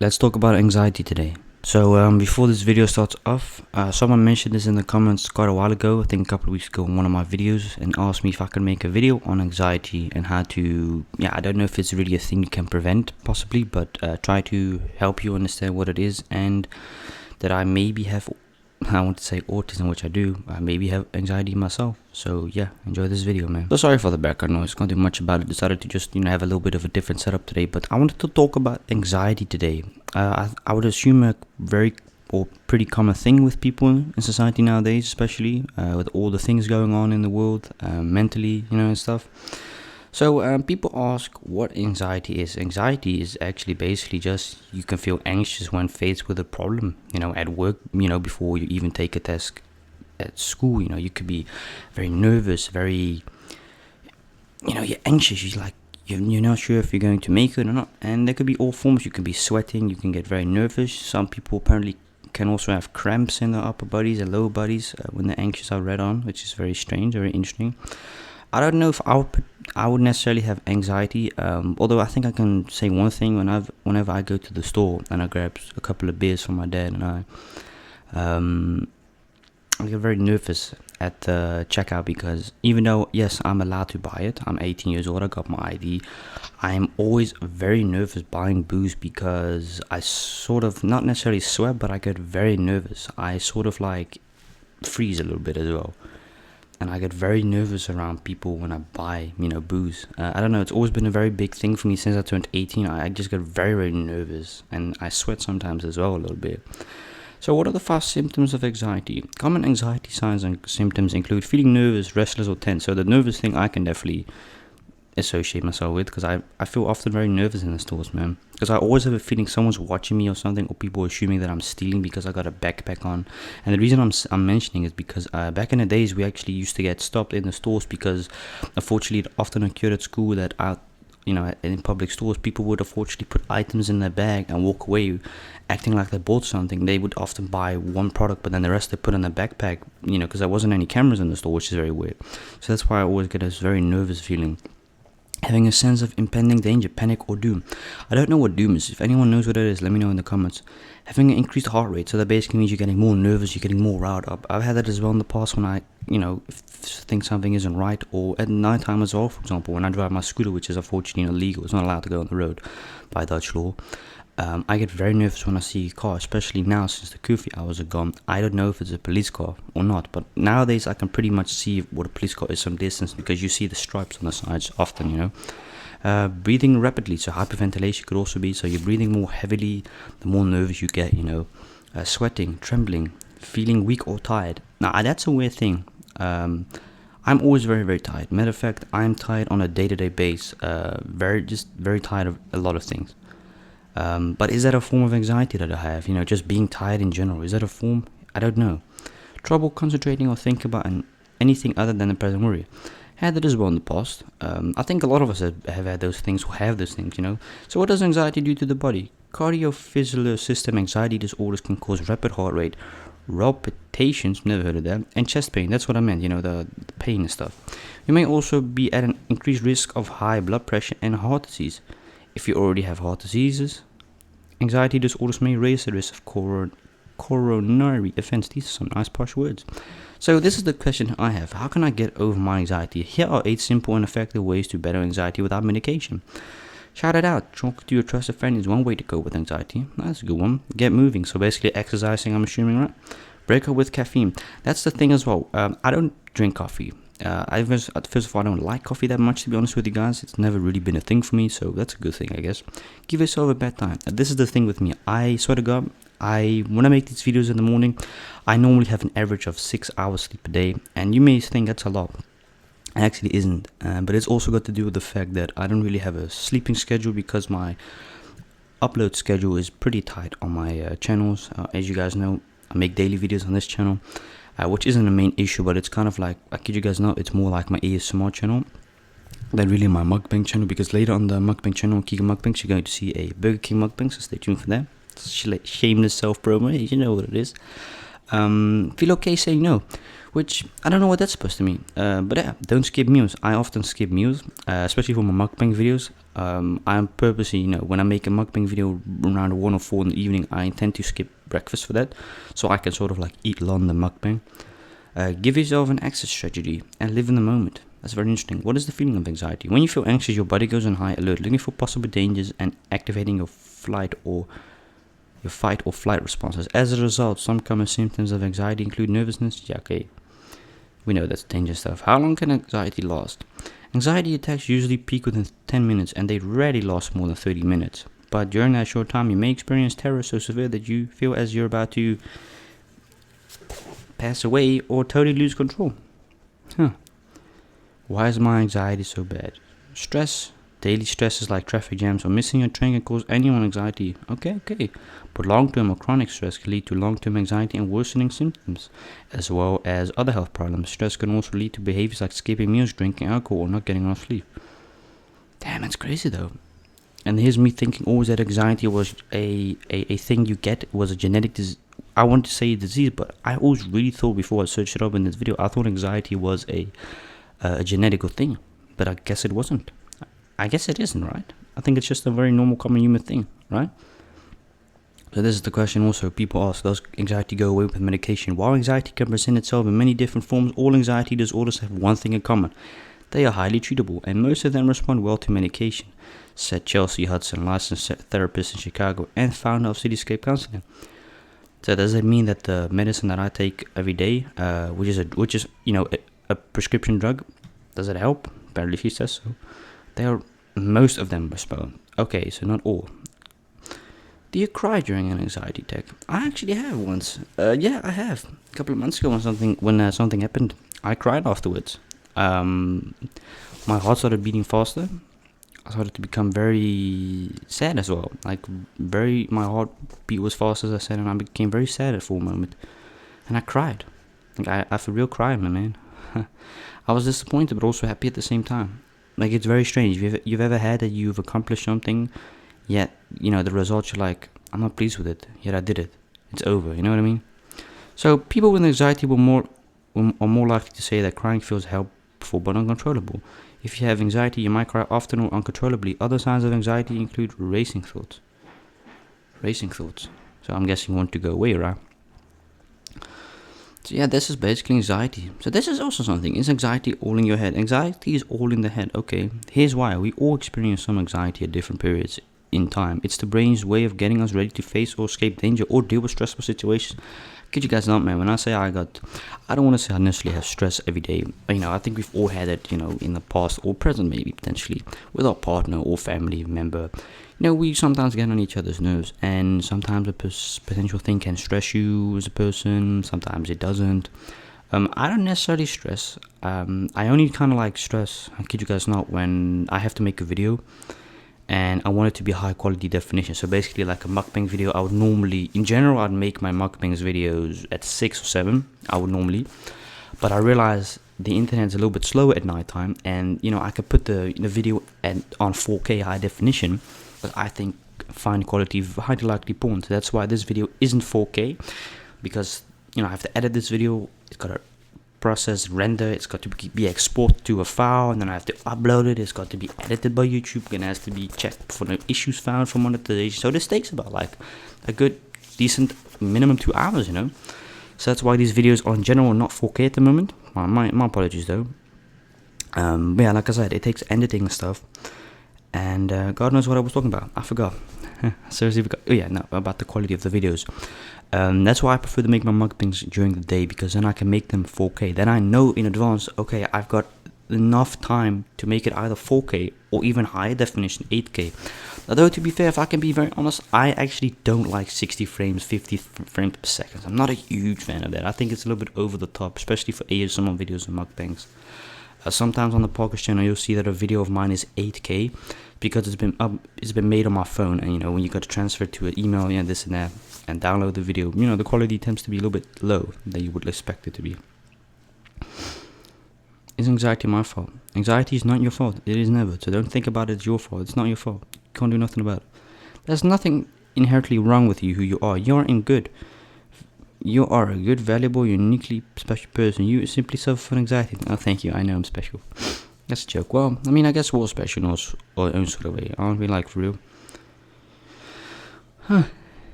Let's talk about anxiety today. So before this video starts off, someone mentioned this in the comments quite a while ago, I think a couple of weeks ago in one of my videos, and asked me if I could make a video on anxiety and how to, I don't know if it's really a thing you can prevent, possibly, but try to help you understand what it is, and that I maybe have, I want to say autism, which I do. I maybe have anxiety myself. So yeah, enjoy this video, man. So sorry for the background noise, can't do much about it. Decided to just, have a little bit of a different setup today, but I wanted to talk about anxiety today. I would assume a very or pretty common thing with people in society nowadays, especially with all the things going on in the world, mentally, and stuff. So people ask what anxiety is. Anxiety is actually basically just you can feel anxious when faced with a problem, at work, before you even take a test at school. You could be very nervous, very, you're anxious. You're like, you're not sure if you're going to make it or not. And there could be all forms. You can be sweating, you can get very nervous. Some people apparently can also have cramps in their upper bodies and lower bodies when they're anxious, I read on, which is very strange, very interesting. I don't know if I would necessarily have anxiety, although I think I can say one thing. Whenever I go to the store and I grab a couple of beers for my dad and I get very nervous at the checkout, because even though, yes, I'm allowed to buy it, I'm 18 years old, I got my ID, I'm always very nervous buying booze, because I sort of, not necessarily sweat, but I get very nervous. I sort of like freeze a little bit as well. And I get very nervous around people when I buy, booze. I don't know, it's always been a very big thing for me since I turned 18. I just get very, very nervous, and I sweat sometimes as well a little bit. So what are the 5 symptoms of anxiety? Common anxiety signs and symptoms include feeling nervous, restless, or tense. So the nervous thing I can definitely associate myself with, because I feel often very nervous in the stores, man, because I always have a feeling someone's watching me or something, or people assuming that I'm stealing because I got a backpack on. And the reason I'm mentioning is because back in the days we actually used to get stopped in the stores, because unfortunately it often occurred at school that in public stores, people would unfortunately put items in their bag and walk away acting like they bought something. They would often buy one product, but then the rest they put in their backpack, because there wasn't any cameras in the store, which is very weird. So that's why I always get this very nervous feeling. Having a sense of impending danger, panic, or doom. I don't know what doom is. If anyone knows what it is, let me know in the comments. Having an increased heart rate, so that basically means you're getting more nervous, you're getting more riled up. I've had that as well in the past when I, think something isn't right, or at night time as well, for example, when I drive my scooter, which is unfortunately illegal, it's not allowed to go on the road by Dutch law. I get very nervous when I see a car, especially now since the curfew hours are gone. I don't know if it's a police car or not, but nowadays I can pretty much see what a police car is from distance, because you see the stripes on the sides often, breathing rapidly, so hyperventilation could also be, so you're breathing more heavily the more nervous you get, sweating, trembling, feeling weak or tired. Now that's a weird thing. I'm always very, very tired. Matter of fact, I'm tired on a day-to-day basis, very tired of a lot of things. But is that a form of anxiety that I have? Just being tired in general. Is that a form? I don't know. Trouble concentrating or thinking about anything other than the present worry. Had that as well in the past. I think a lot of us have had those things, or have those things, So what does anxiety do to the body? Cardiovascular system anxiety disorders can cause rapid heart rate, palpitations, never heard of that, and chest pain. That's what I meant, the pain and stuff. You may also be at an increased risk of high blood pressure and heart disease. If you already have heart diseases, anxiety disorders may raise the risk of coronary events. These are some nice posh words. So this is the question I have. How can I get over my anxiety? Here are 8 simple and effective ways to battle anxiety without medication. Shout it out. Talk to your trusted friend is one way to cope with anxiety. That's a good one. Get moving. So basically exercising, I'm assuming, right? Break up with caffeine. That's the thing as well. I don't drink coffee. First of all, I don't like coffee that much, to be honest with you guys. It's never really been a thing for me, so that's a good thing, I guess. Give yourself a bedtime. This is the thing with me. I swear to God, when I make these videos in the morning, I normally have an average of 6 hours sleep a day, and you may think that's a lot. It actually isn't, but it's also got to do with the fact that I don't really have a sleeping schedule, because my upload schedule is pretty tight on my channels. As you guys know, I make daily videos on this channel. Which isn't a main issue, but it's kind of like, I kid you guys not, it's more like my ASMR channel than really my mukbang channel, because later on the mukbang channel, Kika Mukbangs, you're going to see a Burger King mukbang, so stay tuned for that. Shameless self-promo, you know what it is. Feel okay saying no, which I don't know what that's supposed to mean. But yeah, don't skip meals. I often skip meals, especially for my mukbang videos. I'm purposely, when I make a mukbang video around 1 or 4 in the evening, I intend to skip breakfast for that, so I can sort of like eat London mukbang. Give yourself an exit strategy and live in the moment. That's very interesting. What is the feeling of anxiety? When you feel anxious, your body goes on high alert, looking for possible dangers and activating your fight or flight responses. As a result, some common symptoms of anxiety include nervousness. Yeah, okay, we know that's dangerous stuff. How long can anxiety last? Anxiety attacks usually peak within 10 minutes, and they rarely last more than 30 minutes. But during that short time, you may experience terror so severe that you feel as you're about to pass away or totally lose control. Why is my anxiety so bad? Stress. Daily stresses like traffic jams or missing a train can cause anyone anxiety. Okay. But long-term or chronic stress can lead to long-term anxiety and worsening symptoms, as well as other health problems. Stress can also lead to behaviors like skipping meals, drinking alcohol, or not getting enough sleep. Damn, that's crazy though. And here's me thinking always that anxiety was a thing you get, was a genetic disease. I want to say disease, but I always really thought before I searched it up in this video, I thought anxiety was a genetical thing, but I guess it wasn't. I guess it isn't, right? I think it's just a very normal, common human thing, right? So this is the question also people ask, does anxiety go away with medication? While anxiety can present itself in many different forms, all anxiety disorders have one thing in common. They are highly treatable, and most of them respond well to medication, said Chelsea Hudson, licensed therapist in Chicago and founder of Cityscape Counseling. So does it mean that the medicine that I take every day, which is a prescription drug, does it help? Apparently she says so. Most of them respond. Okay, so not all. Do you cry during an anxiety attack? I actually have once. Yeah, I have. A couple of months ago when something happened, I cried afterwards. My heart started beating faster. I started to become very sad as well. My heartbeat was fast, as I said, and I became very sad for a moment. And I cried. I for real cried, my man. I was disappointed, but also happy at the same time. It's very strange. You've ever had that you've accomplished something, yet, the results you're like, I'm not pleased with it, yet I did it. It's over, you know what I mean? So people with anxiety are more likely to say that crying feels helpful but uncontrollable. If you have anxiety, you might cry often or uncontrollably. Other signs of anxiety include racing thoughts. So I'm guessing you want to go away, right? So yeah, this is basically anxiety. So this is also something. Is anxiety all in your head? Anxiety is all in the head. Okay, here's why. We all experience some anxiety at different periods in time. It's the brain's way of getting us ready to face or escape danger or deal with stressful situations. Kid you guys not, man. When I say I don't want to say I necessarily have stress every day. I think we've all had it, in the past or present, maybe potentially with our partner or family member. We sometimes get on each other's nerves, and sometimes a potential thing can stress you as a person. Sometimes it doesn't. I don't necessarily stress. I only kind of stress. I kid you guys not, when I have to make a video and I want it to be high quality definition. So basically, like a mukbang video, I would normally, in general, I'd make my mukbangs videos at 6 or 7. I would normally, but I realize the internet's a little bit slower at nighttime, and I could put the video on 4K high definition, but I think fine quality highly likely porn. So that's why this video isn't 4K, because I have to edit this video. It's got to process, render, it's got to be exported to a file, and then I have to upload it. It's got to be edited by YouTube, and it has to be checked for no issues found for monetization. So this takes about a good decent minimum 2 hours, So that's why these videos are in general not 4K at the moment. My apologies though. But yeah, like I said, it takes editing and stuff, and God knows what I was talking about. I forgot. Seriously forgot. Oh yeah, no, about the quality of the videos. That's why I prefer to make my mukbangs during the day, because then I can make them 4K. Then I know in advance, okay, I've got enough time to make it either 4K or even higher definition 8K. Although to be fair, if I can be very honest, I actually don't like 60 frames, 50 frames per second. I'm not a huge fan of that. I think it's a little bit over the top, especially for ASMR videos and mukbangs. Sometimes on the podcast channel, you'll see that a video of mine is 8K because it's been made on my phone, and when you got to transfer it to an email, this and that, and download the video, the quality tends to be a little bit low than you would expect it to be. Is anxiety my fault? Anxiety is not your fault. It is never. So don't think about it as your fault. It's not your fault. You can't do nothing about it. There's nothing inherently wrong with you, who you are. You're in good. You are a good, valuable, uniquely special person. You simply suffer from anxiety. Oh, thank you. I know I'm special. That's a joke. Well, I mean, I guess we're all special in our own sort of way, aren't we? Like, for real. Huh.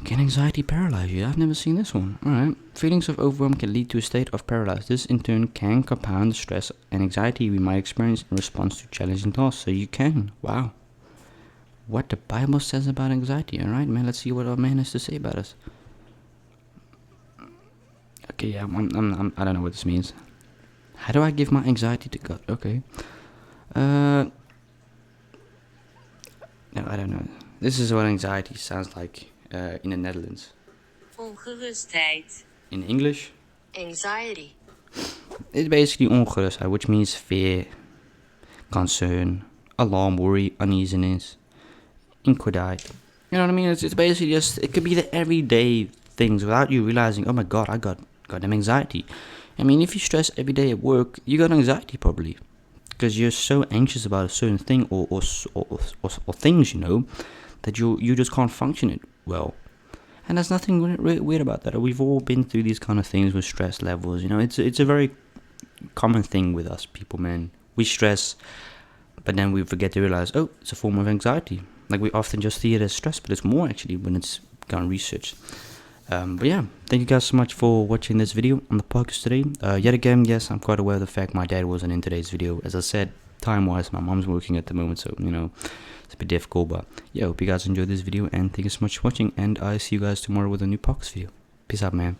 Can anxiety paralyze you? I've never seen this one. Alright. Feelings of overwhelm can lead to a state of paralysis. This, in turn, can compound the stress and anxiety we might experience in response to challenging tasks. So you can. Wow. What the Bible says about anxiety. Alright, man. Let's see what our man has to say about us. Okay, yeah, I don't know what this means. How do I give my anxiety to God? Okay. No, I don't know. This is what anxiety sounds like in the Netherlands. Ongerustheid. In English, Anxiety. it's basically ongerustheid, which means fear, concern, alarm, worry, uneasiness, inquiet. You know what I mean? It's basically just, it could be the everyday things without you realizing, oh my god, I got goddamn anxiety. I mean, if you stress every day at work, you got anxiety probably. Because you're so anxious about a certain thing or things, you know, that you just can't function it well. And there's nothing weird about that. We've all been through these kind of things with stress levels. You know, it's a very common thing with us people, man. We stress, but then we forget to realize, oh, it's a form of anxiety. Like, we often just see it as stress, but it's more actually when it's gone researched. But yeah, thank you guys so much for watching this video on the podcast today. Yet again, yes, I'm quite aware of the fact my dad wasn't in today's video. As I said, time-wise, my mom's working at the moment, so, you know, it's a bit difficult. But yeah, hope you guys enjoyed this video, and thank you so much for watching, and I'll see you guys tomorrow with a new podcast video. Peace out, man.